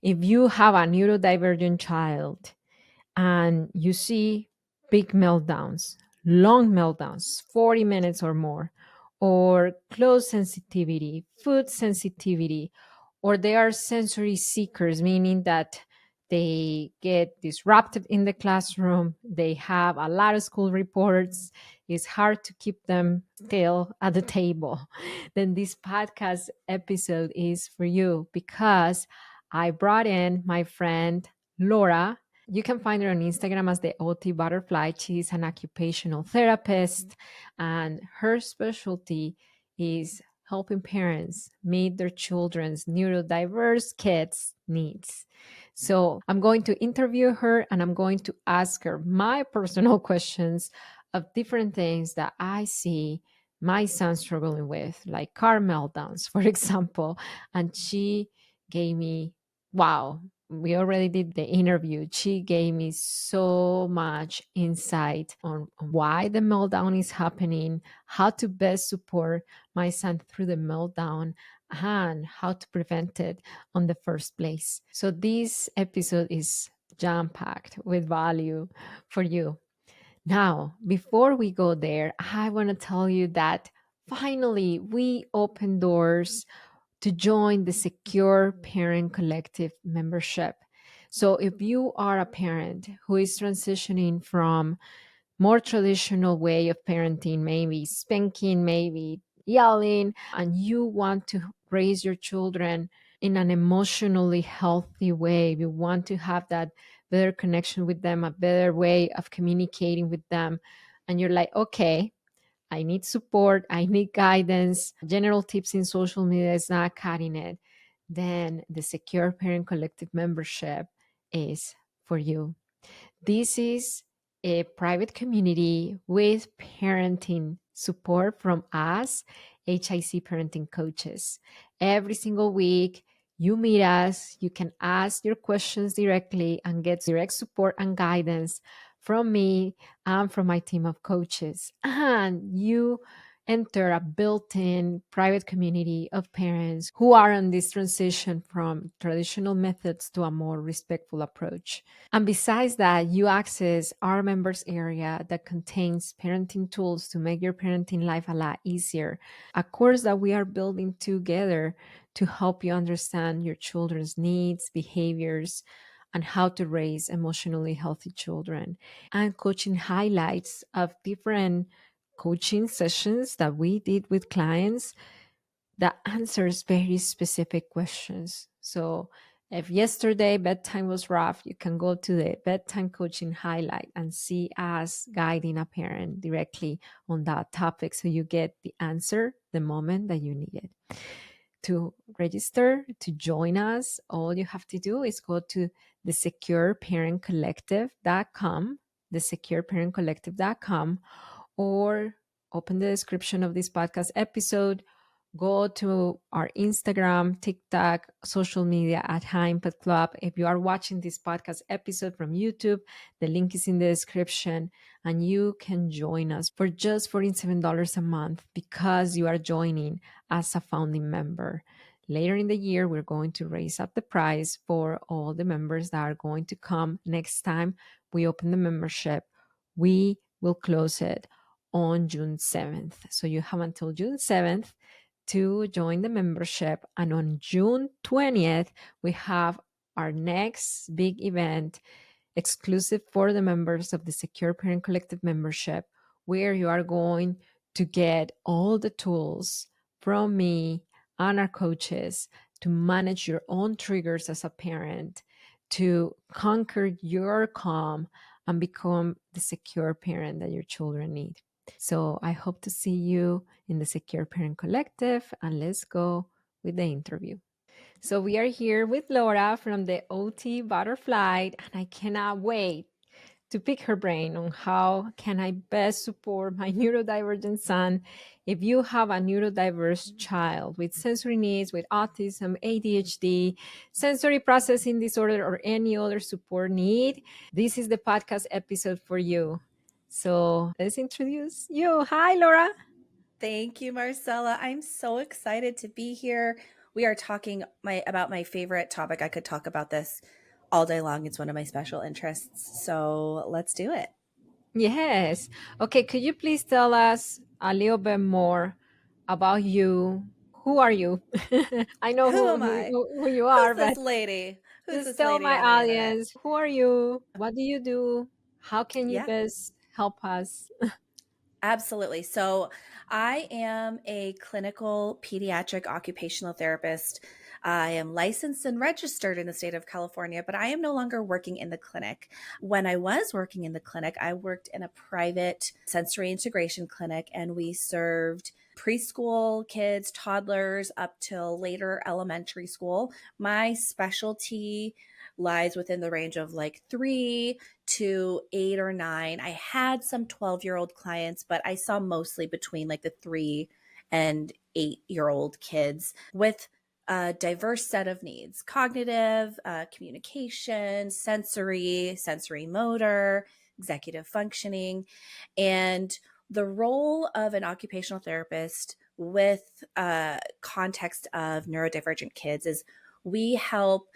If you have a neurodivergent child and you see big meltdowns, long meltdowns, 40 minutes or more, or close sensitivity, food sensitivity, or they are sensory seekers, meaning that they get disrupted in the classroom, they have a lot of school reports, it's hard to keep them still at the table, then this podcast episode is for you because I brought in my friend Laura. You can find her on Instagram as the OTButterfly. She's an occupational therapist, and her specialty is helping parents meet their children's neurodiverse kids' needs. So I'm going to interview her and I'm going to ask her my personal questions of different things that I see my son struggling with, like car meltdowns, for example. And she gave me, wow, we already did the interview. She gave me so much insight on why the meltdown is happening, how to best support my son through the meltdown, and how to prevent it on the first place. So this episode is jam-packed with value for you. Now, before we go there, I want to tell you that finally we open doors to join the Secure Parent Collective membership. So, if you are a parent who is transitioning from more traditional way of parenting, maybe spanking, maybe yelling, and you want to raise your children in an emotionally healthy way, you want to have that better connection with them, a better way of communicating with them, and you're like, okay, I need support, I need guidance, general tips in social media is not cutting it, then the Secure Parent Collective membership is for you. This is a private community with parenting support from us, HIC parenting coaches. Every single week, you meet us, you can ask your questions directly and get direct support and guidance from me and from my team of coaches. And you enter a built-in private community of parents who are on this transition from traditional methods to a more respectful approach. And besides that, you access our members area that contains parenting tools to make your parenting life a lot easier. A course that we are building together to help you understand your children's needs, behaviors, and how to raise emotionally healthy children. And coaching highlights of different coaching sessions that we did with clients that answers very specific questions. So if yesterday bedtime was rough, you can go to the bedtime coaching highlight and see us guiding a parent directly on that topic so you get the answer the moment that you need it. To register, to join us, all you have to do is go to thesecureparentcollective.com, thesecureparentcollective.com, or open the description of this podcast episode, go to our Instagram, TikTok, social media at High Impact Club. If you are watching this podcast episode from YouTube, the link is in the description and you can join us for just $47 a month because you are joining as a founding member. Later in the year, we're going to raise up the price for all the members that are going to come next time we open the membership. We will close it on June 7th. So you have until June 7th to join the membership. And on June 20th, we have our next big event exclusive for the members of the Secure Parent Collective membership, where you are going to get all the tools from me and our coaches to manage your own triggers as a parent, to conquer your calm and become the secure parent that your children need. So I hope to see you in the Secure Parent Collective, and let's go with the interview. So we are here with Laura from the OTButterfly, and I cannot wait to pick her brain on how can I best support my neurodivergent son. If you have a neurodiverse child with sensory needs, with autism, ADHD, sensory processing disorder, or any other support need, this is the podcast episode for you. So let's introduce you. Hi, Laura. Thank you, Marcela. I'm so excited to be here We are talking about my favorite topic. I could talk about this all day long. It's one of my special interests. So let's do it. Yes. Okay, could you please tell us a little bit more about you? Who are you? I know Who who, am who, I? who you Who's are, but this lady? Who's just this tell lady my on the internet? audience, who are you? What do you do? How can you Yeah. best help us? Absolutely. So, I am a clinical pediatric occupational therapist. I am licensed and registered in the state of California, but I am no longer working in the clinic. When I was working in the clinic, I worked in a private sensory integration clinic, and we served preschool kids, toddlers, up till later elementary school. My specialty lies within the range of like 3 to 8 or 9. I had some 12-year-old clients, but I saw mostly between like the 3 and 8-year-old kids with a diverse set of needs: cognitive, communication, sensory motor, executive functioning. And the role of an occupational therapist with a context of neurodivergent kids is we help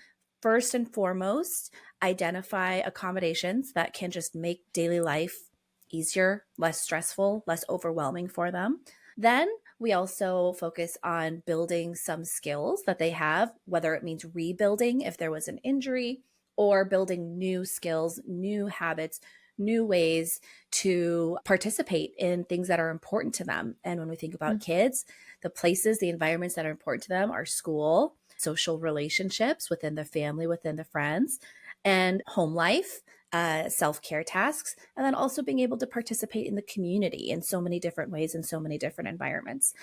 first and foremost identify accommodations that can just make daily life easier, less stressful, less overwhelming for them. Then we also focus on building some skills that they have, whether it means rebuilding if there was an injury, or building new skills, new habits, new ways to participate in things that are important to them. And when we think about kids, the places, the environments that are important to them are school, social relationships within the family, within the friends, and home life, self care tasks, and then also being able to participate in the community in so many different ways, in so many different environments.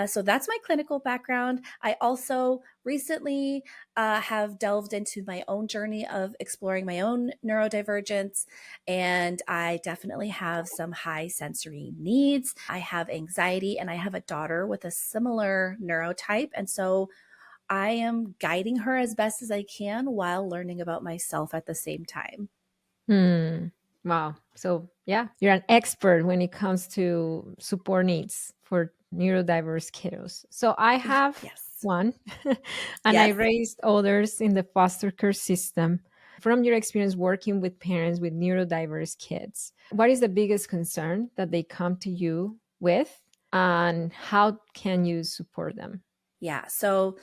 So that's my clinical background. I also recently have delved into my own journey of exploring my own neurodivergence, and I definitely have some high sensory needs. I have anxiety, and I have a daughter with a similar neurotype. And so I am guiding her as best as I can while learning about myself at the same time. Hmm. Wow. So, yeah, you're an expert when it comes to support needs for neurodiverse kiddos. So, I have Yes. one, and I Yes. raised others in the foster care system. From your experience working with parents with neurodiverse kids, what is the biggest concern that they come to you with, and how can you support them? Yeah. So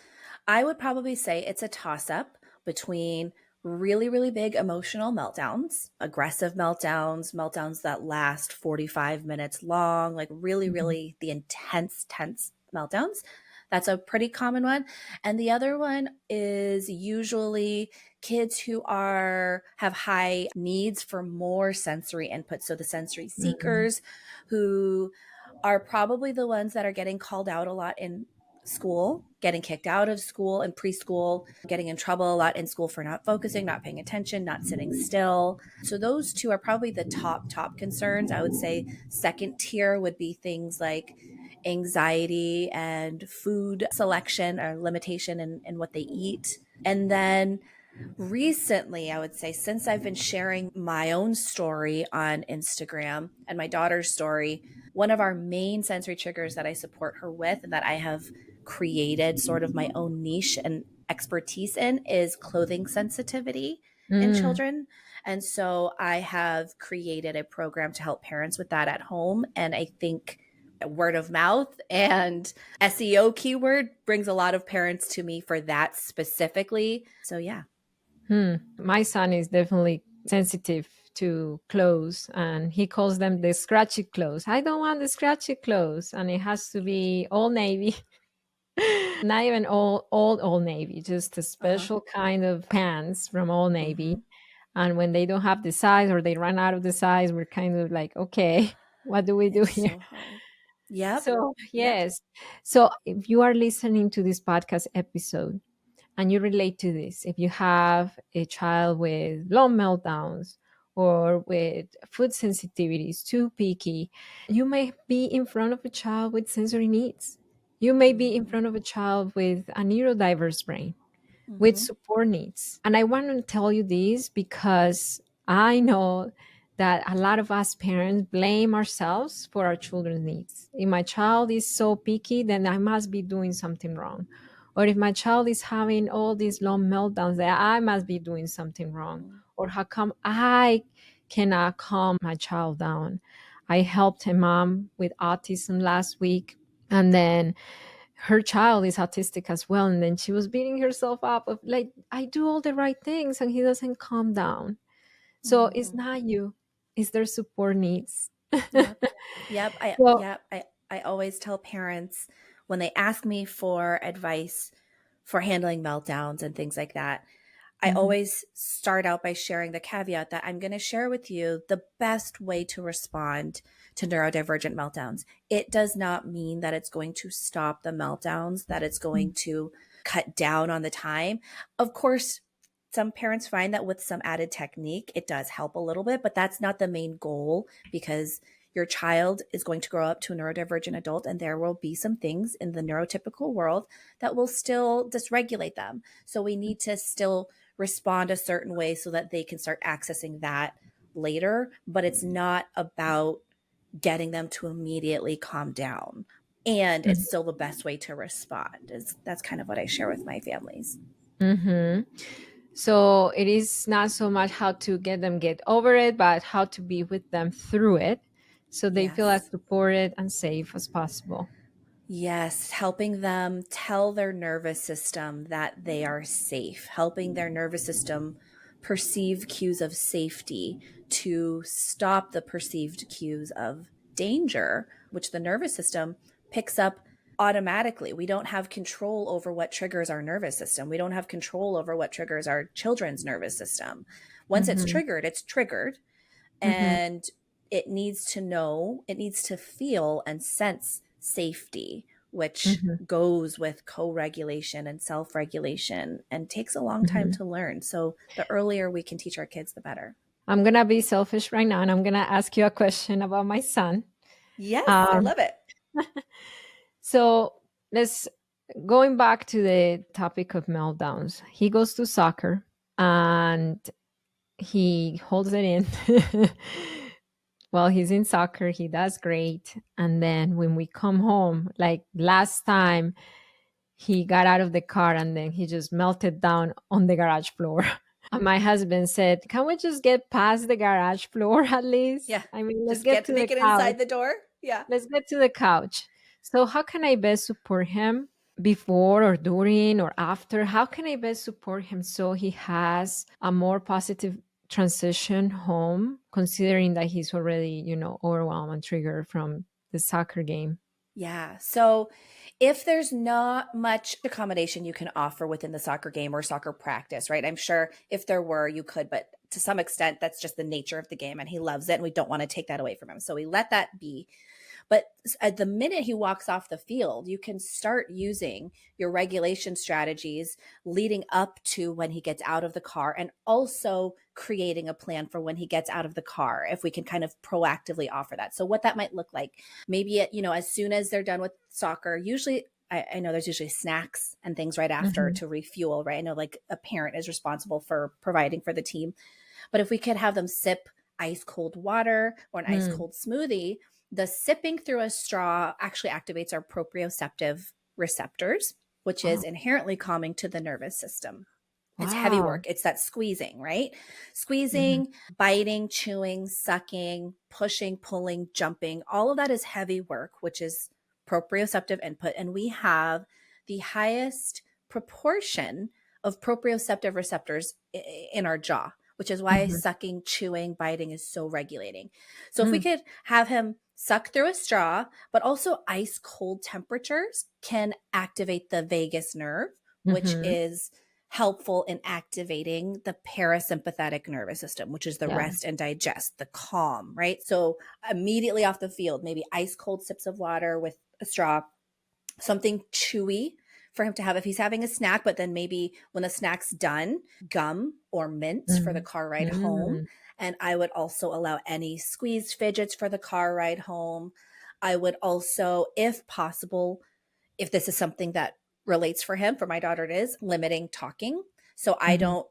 I would probably say it's a toss up between really, really big emotional meltdowns, aggressive meltdowns, meltdowns that last 45 minutes long, like really, Mhm. really the intense, tense meltdowns. That's a pretty common one. And the other one is usually kids who are have high needs for more sensory input. So the sensory Mm, seekers who are probably the ones that are getting called out a lot in school, getting kicked out of school and preschool, getting in trouble a lot in school for not focusing, not paying attention, not sitting still. So those two are probably the top concerns. I would say second tier would be things like anxiety and food selection or limitation in what they eat. And then recently, I would say, since I've been sharing my own story on Instagram and my daughter's story, one of our main sensory triggers that I support her with and that I have created sort of my own niche and expertise in is clothing sensitivity in mm, children. And so I have created a program to help parents with that at home. And I think word of mouth and SEO keyword brings a lot of parents to me for that specifically. So, yeah. My son is definitely sensitive to clothes, and he calls them the scratchy clothes. I don't want the scratchy clothes, and it has to be all navy. Not even all navy, just a Uh huh. special kind of pants from all navy. Mm-hmm. And when they don't have the size or they run out of the size, we're kind of like, okay, what do we do It's here? so hard. Yep. So, Yep. yes. So, if you are listening to this podcast episode and you relate to this, if you have a child with long meltdowns or with food sensitivities, too picky, you may be in front of a child with sensory needs. You may be in Mm-hmm. front of a child with a neurodiverse brain with Mm-hmm. support needs. And I want to tell you this because I know that a lot of us parents blame ourselves for our children's needs. If my child is so picky, then I must be doing something wrong. Or if my child is having all these long meltdowns, that I must be doing something wrong. Or how come I cannot calm my child down? I helped a mom with autism last week, and then her child is autistic as well. And then she was beating herself up of like, I do all the right things and he doesn't calm down. So it's Mhm. not you, it's their support needs. Yep. Yep. So, I always tell parents when they ask me for advice for handling meltdowns and things like that, I mhm, always start out by sharing the caveat that I'm going to share with you the best way to respond to neurodivergent meltdowns. It does not mean that it's going to stop the meltdowns, that it's going to cut down on the time. Of course, some parents find that with some added technique, it does help a little bit, but that's not the main goal because your child is going to grow up to a neurodivergent adult and there will be some things in the neurotypical world that will still dysregulate them. So we need to still respond a certain way so that they can start accessing that later, but it's not about getting them to immediately calm down. And it's mhm, still the best way to respond. That's kind of what I share with my families. mhm. So it is not so much how to get over it, but how to be with them through it so they feel as Yes. supported and safe as possible. Yes, helping them tell their nervous system that they are safe, helping their nervous system perceive cues of safety to stop the perceived cues of danger, which the nervous system picks up automatically. We don't have control over what triggers our nervous system. We don't have control over what triggers our children's nervous system. Once Mhm, it's triggered, mhm, and it needs to know, it needs to feel and sense safety, which mhm, goes with co-regulation and self-regulation and takes a long time mhm. to learn. So the earlier we can teach our kids, the better. I'm gonna be selfish right now, and I'm gonna ask you a question about my son. Yes, I Um, love it. so let's going back to the topic of meltdowns. He goes to soccer and he holds it in. Well, he's in soccer, he does great. And then when we come home, like last time, he got out of the car and then he just melted down on the garage floor. My husband said, "Can we just get past the garage floor at least? Yeah. I mean, let's Just get get to the make it couch. inside the door. Yeah. Let's get to the couch." So, how can I best support him before or during or after? How can I best support him so he has a more positive transition home, considering that he's already, overwhelmed and triggered from the soccer game? Yeah. So if there's not much accommodation you can offer within the soccer game or soccer practice, right? I'm sure if there were, you could, but to some extent, that's just the nature of the game and he loves it and we don't want to take that away from him. So we let that be. But at the minute he walks off the field, you can start using your regulation strategies leading up to when he gets out of the car and also creating a plan for when he gets out of the car, if we can kind of proactively offer that. So what that might look like, maybe, as soon as they're done with soccer, usually I know there's usually snacks and things right after Mhm, to refuel, right? I know like a parent is responsible for providing for the team. But if we could have them sip ice cold water or an ice mm. cold smoothie, the sipping through a straw actually activates our proprioceptive receptors, which is Wow. inherently calming to the nervous system. It's heavy Wow. work. It's that squeezing, right? Mhm, Squeezing, biting, chewing, sucking, pushing, pulling, jumping. All of that is heavy work, which is proprioceptive input. And we have the highest proportion of proprioceptive receptors in our jaw, which is why mhm, sucking, chewing, biting is so regulating. So if we mm, could have him suck through a straw, but also ice cold temperatures can activate the vagus nerve, which mhm. is helpful in activating the parasympathetic nervous system, which is the Yeah. rest and digest, the calm, right? So immediately off the field, maybe ice cold sips of water with a straw, something chewy for him to have if he's having a snack, but then maybe when the snack's done, gum or mints for the Mm, car ride home. mm, And I would also allow any squeezed fidgets for the car ride home. I would also, if possible, if this is something that relates for him, for my daughter it is, limiting talking. So I mhm, don't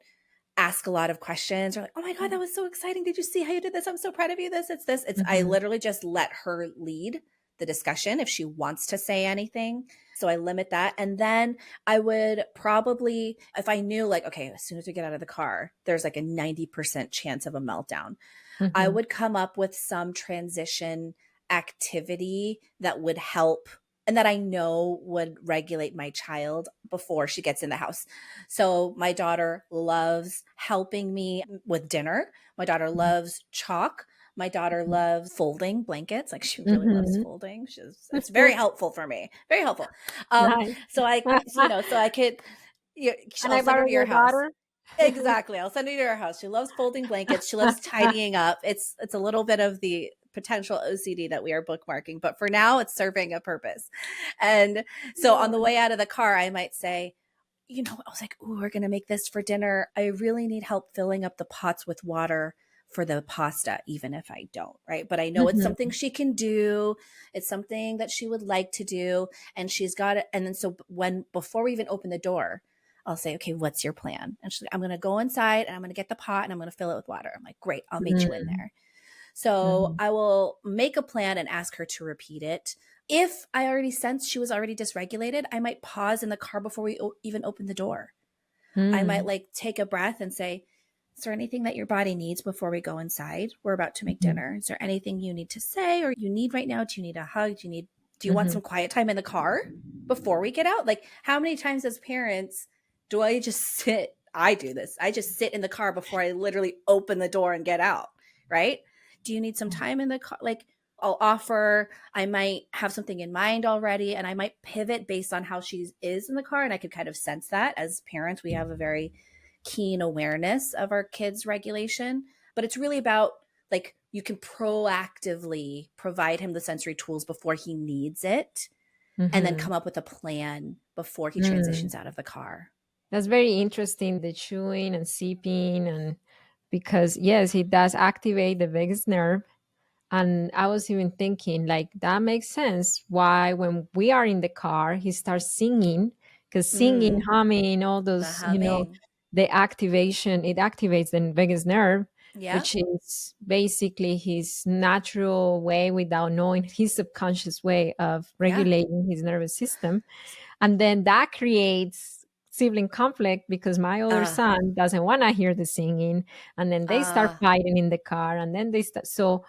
ask a lot of questions or like, oh my God, that was so exciting. Did you see how you did this? I'm so proud of you. This, it's this. It's I mhm, literally just let her lead the discussion if she wants to say anything. So I limit that. And then I would probably, if I knew like, okay, as soon as we get out of the car, there's like a 90% chance of a meltdown, I Mm-hmm. would come up with some transition activity that would help and that I know would regulate my child before she gets in the house. So my daughter loves helping me with dinner. My daughter loves chalk. My daughter loves folding blankets. Like she really loves Mm-hmm. folding. It's very helpful for me. Very helpful. Nice. So so I could, Can I'll I send her borrow to your your house. daughter? Exactly. I'll send her to her house. She loves folding blankets. She loves tidying up. It's a little bit of the potential OCD that we are bookmarking, but for now it's serving a purpose. And so on the Yeah. way out of the car, I might say, I was like, "Ooh, we're going to make this for dinner. I really need help filling up the pots with water for the pasta, even if I don't, right? But I know it's something Mhm. she can do. It's something that she would like to do. And she's got it. And then so before we even open the door, I'll say, okay, what's your plan? And she's like, I'm going to go inside and I'm going to get the pot and I'm going to fill it with water. I'm like, great, I'll meet you in Mm, there. So mhm, I will make a plan and ask her to repeat it. If I already sensed she was already dysregulated, I might pause in the car before we even open the door. I might mm, like take a breath and say, is there anything that your body needs before we go inside? We're about to make mhm, dinner. Is there anything you need to say or you need right now? Do you need a hug? Do you want mhm. some quiet time in the car before we get out? Like how many times as parents do I just sit? I do this. I just sit in the car before I literally open the door and get out, right? Do you need some time in the car? Like I'll offer, I might have something in mind already and I might pivot based on how she is in the car. And I could kind of sense that as parents, we have a very keen awareness of our kids' regulation. But it's really about like you can proactively provide him the sensory tools before he needs it and then Mhm. come up with a plan before he Mm. transitions out of the car. That's very interesting, the chewing and sipping, and because yes, it does activate the vagus nerve. And I was even thinking, like, that makes sense why when we are in the car, he starts singing, because singing, Mm, humming, all the those, humming. the activation, it activates the vagus nerve, Yep. which is basically his natural way without knowing, his subconscious way of Yeah. regulating his nervous system. And then that creates sibling conflict because my older Uh, son doesn't want to hear the singing. And then they start uh, fighting in the car. And then they start. So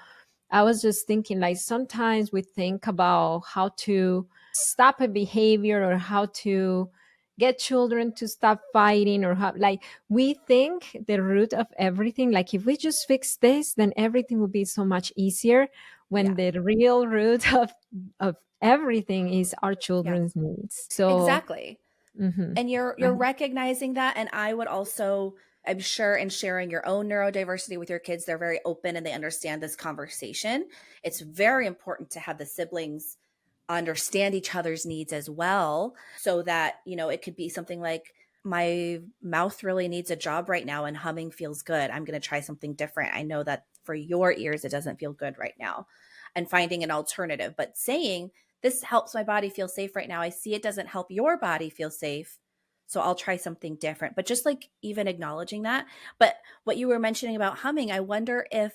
I was just thinking, like, sometimes we think about how to stop a behavior or how to get children to stop fighting, or how, like, we think the root of everything, like, if we just fix this, then everything will be so much easier, when yeah. the real root of everything is our Yeah. children's needs. So, Exactly. mhm. And you're recognizing that. And I would also, I'm sure, in sharing your own neurodiversity with your kids, they're very open and they understand this conversation. It's very important to have the siblings understand each other's needs as well, so that it could be something like, my mouth really needs a job right now and humming feels good. I'm going to try something different. I know that for your ears it doesn't feel good right now, and finding an alternative, but saying, this helps my body feel safe right now. I see it doesn't help your body feel safe, so I'll try something different. But just like even acknowledging that. But what you were mentioning about humming, I wonder if,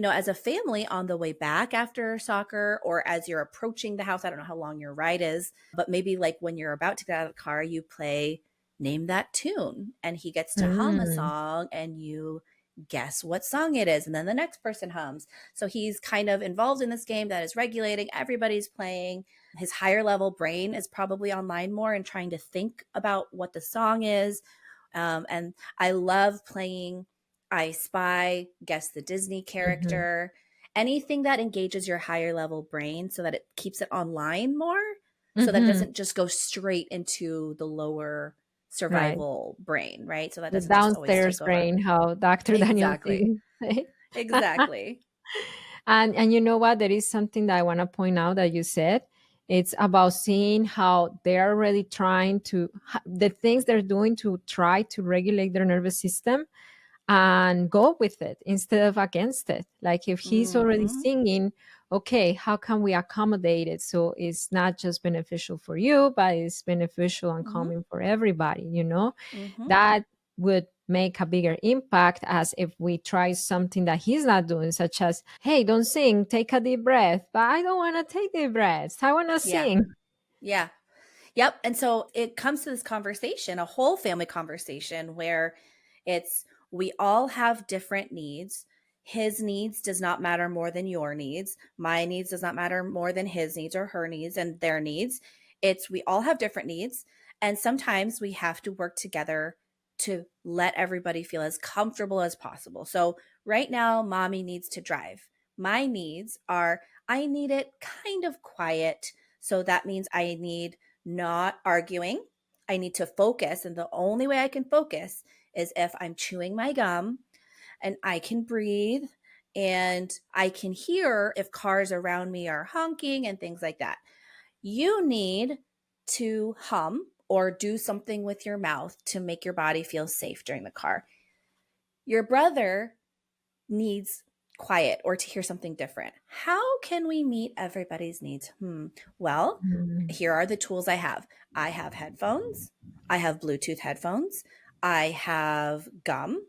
as a family on the way back after soccer, or as you're approaching the house, I don't know how long your ride is, but maybe like when you're about to get out of the car, you play Name That Tune and he gets to hum a Mm, song and you guess what song it is. And then the next person hums. So he's kind of involved in this game that is regulating. Everybody's playing. His higher level brain is probably online more and trying to think about what the song is. And I love playing I Spy, Guess the Disney mhm. character, anything that engages your higher level brain so that it keeps it online more, so that it Mhm. doesn't just go straight into the lower Right. survival brain, right? So that The doesn't just always downstairs take over. brain, how Dr. Daniel Exactly. Pink say. Exactly. And you know what? There is something that I want to point out that you said. It's about seeing how they're already trying to, the things they're doing to try to regulate their nervous system, and go with it instead of against it. Like, if he's already Mhm. singing, okay, how can we accommodate it so it's not just beneficial for you, but it's beneficial and Mhm. calming for everybody, Mhm. That would make a bigger impact as if we try something that he's not doing, such as, hey, don't sing, take a deep breath. But I don't want to take deep breaths. I want to Yeah. sing. Yeah. Yep. And so it comes to this conversation, a whole family conversation where it's we all have different needs. His needs does not matter more than your needs. My needs does not matter more than his needs or her needs and their needs. It's we all have different needs. And sometimes we have to work together to let everybody feel as comfortable as possible. So right now, mommy needs to drive. My needs are I need it kind of quiet. So that means I need not arguing. I need to focus. And the only way I can focus is if I'm chewing my gum and I can breathe and I can hear if cars around me are honking and things like that. You need to hum or do something with your mouth to make your body feel safe during the car. Your brother needs quiet or to hear something different. How can we meet everybody's needs? Well, Mm. here are the tools I have. I have headphones. I have Bluetooth headphones. I have gum.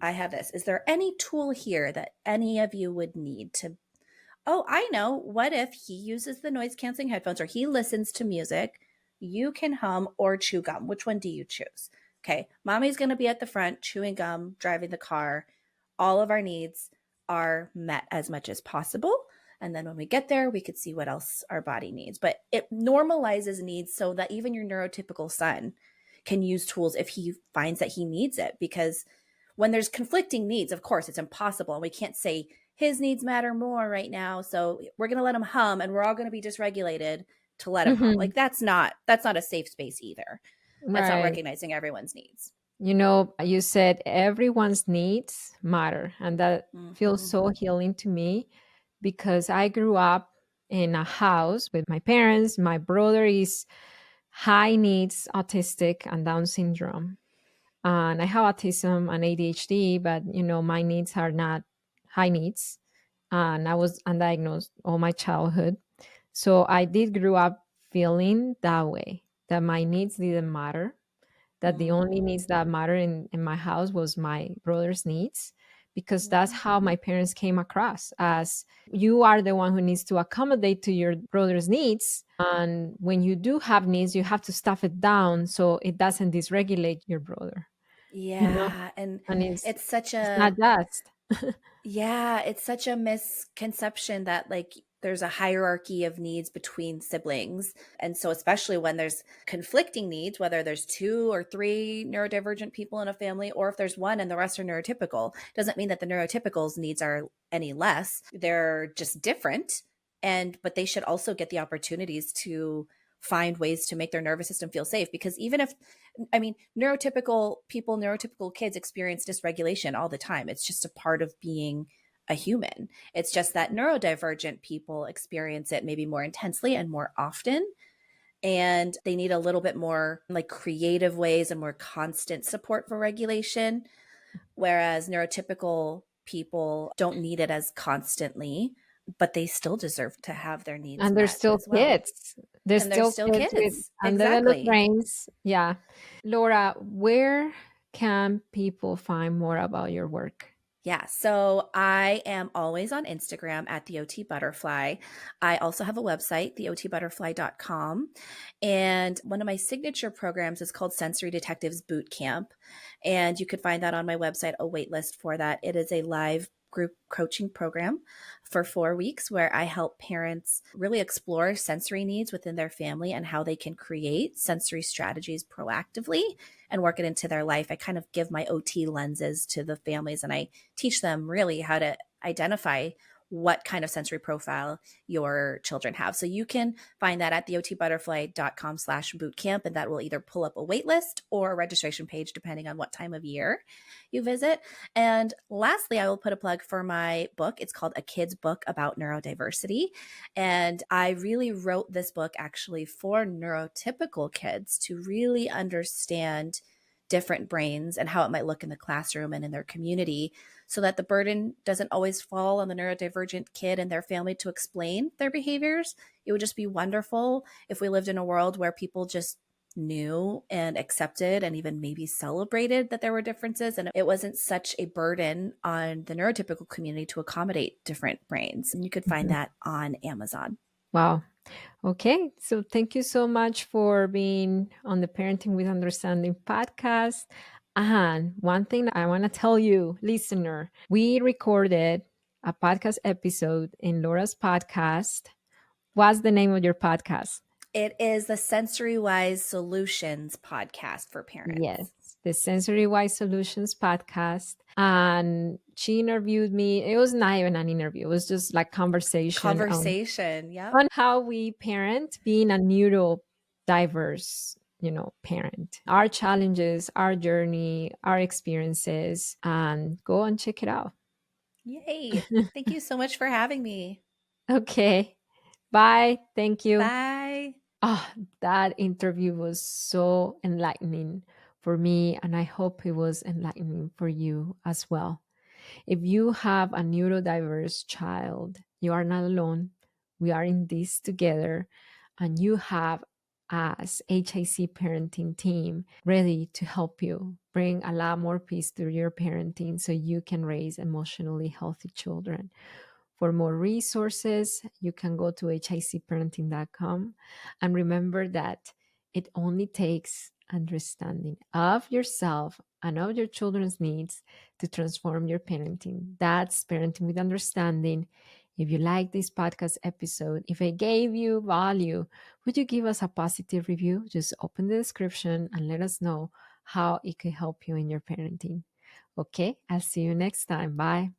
I have this. Is there any tool here that any of you would need to? Oh, I know. What if he uses the noise canceling headphones or he listens to music? You can hum or chew gum. Which one do you choose? Okay. Mommy's going to be at the front chewing gum, driving the car. All of our needs are met as much as possible. And then when we get there, we could see what else our body needs. But it normalizes needs so that even your neurotypical son can use tools if he finds that he needs it. Because when there's conflicting needs, of course, it's impossible. And we can't say his needs matter more right now. So we're going to let him hum and we're all going to be dysregulated to let him hum. Mhm. Like that's not a safe space either. That's not Right. recognizing everyone's needs. You said everyone's needs matter, and that feels Mm-hmm. so healing to me because I grew up in a house with my parents. My brother is high needs, autistic, and Down syndrome. And I have autism and ADHD, but my needs are not high needs. And I was undiagnosed all my childhood. So I did grow up feeling that way, that my needs didn't matter, that the only Mm-hmm. needs that matter in my house was my brother's needs, because that's Mm-hmm. how my parents came across, as you are the one who needs to accommodate to your brother's needs, and when you do have needs you have to stuff it down so it doesn't dysregulate your brother, you know Yeah, and and it's such it's not a just. yeah, it's such a misconception that like there's a hierarchy of needs between siblings. And so especially when there's conflicting needs, whether there's two or three neurodivergent people in a family or if there's one and the rest are neurotypical, doesn't mean that the neurotypicals needs are any less. They're just different, and but they should also get the opportunities to find ways to make their nervous system feel safe, because even if I mean, neurotypical people, neurotypical kids experience dysregulation all the time. It's just a part of being a human. It's just that neurodivergent people experience it maybe more intensely and more often. And they need a little bit more like creative ways and more constant support for regulation. Whereas neurotypical people don't need it as constantly, but they still deserve to have their needs And they're met still as well. kids. They're And they're still still kids with kids. undeveloped Exactly. brains. Yeah. Laura, where can people find more about your work? Yeah, so I am always on Instagram at theotbutterfly. I also have a website, theotbutterfly.com. And one of my signature programs is called Sensory Detectives Boot Camp. And you could find that on my website, a wait list for that. It is a live group coaching program for 4 weeks where I help parents really explore sensory needs within their family and how they can create sensory strategies proactively and work it into their life. I kind of give my OT lenses to the families and I teach them really how to identify what kind of sensory profile your children have. So you can find that at theotbutterfly.com/bootcamp, and that will either pull up a wait list or a registration page depending on what time of year you visit. And lastly, I will put a plug for my book. It's called A Kid's Book About Neurodiversity. And I really wrote this book actually for neurotypical kids to really understand different brains and how it might look in the classroom and in their community, so that the burden doesn't always fall on the neurodivergent kid and their family to explain their behaviors. It would just be wonderful if we lived in a world where people just knew and accepted and even maybe celebrated that there were differences. And it wasn't such a burden on the neurotypical community to accommodate different brains. And you could find Mhm. that on Amazon. Wow. Okay. So thank you so much for being on the Parenting with Understanding podcast. And one thing I want to tell you, listener, we recorded a podcast episode in Laura's podcast. What's the name of your podcast? It is the Sensory Wise Solutions podcast for Yes, parents. the Sensory Wise Solutions podcast. And she interviewed me. It was not even an interview, it was just like conversation Conversation. Yep. on how we parent being a neurodiverse, parent, our challenges, our journey, our experiences, and go and check it out. Yay. Thank you so much for having me. Okay. Bye. Thank you. Bye. Ah, that interview was so enlightening for me, and I hope it was enlightening for you as well. If you have a neurodiverse child, you are not alone. We are in this together, and you have us HIC parenting team ready to help you bring a lot more peace to your parenting so you can raise emotionally healthy children. For more resources, you can go to hicparenting.com. And remember that it only takes understanding of yourself and of your children's needs to transform your parenting. That's Parenting with Understanding. If you like this podcast episode, if I gave you value, would you give us a positive review? Just open the description and let us know how it could help you in your parenting. Okay, I'll see you next time. Bye.